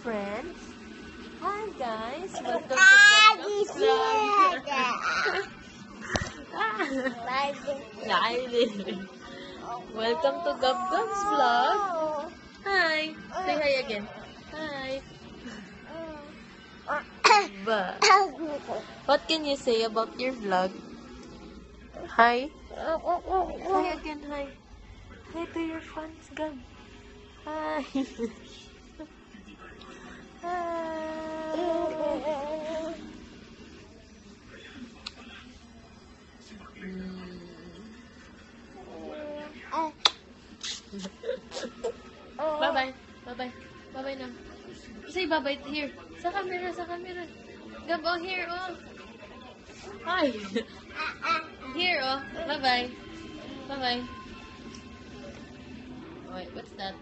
friends. Hi guys, welcome to Gabgab's vlog. Welcome to Gabgab's vlog. Hi. Say hi again. Hi. Ba. What can you say about your vlog? Hi. Hi again, hi. Hi to your fans, Gab. Hi. Bye-bye. Bye-bye. Bye-bye now. Say bye-bye here. Sa camera, sa camera. Gab, oh, here, oh. Hi. Here, oh. Bye-bye. Bye-bye. Wait, what's that?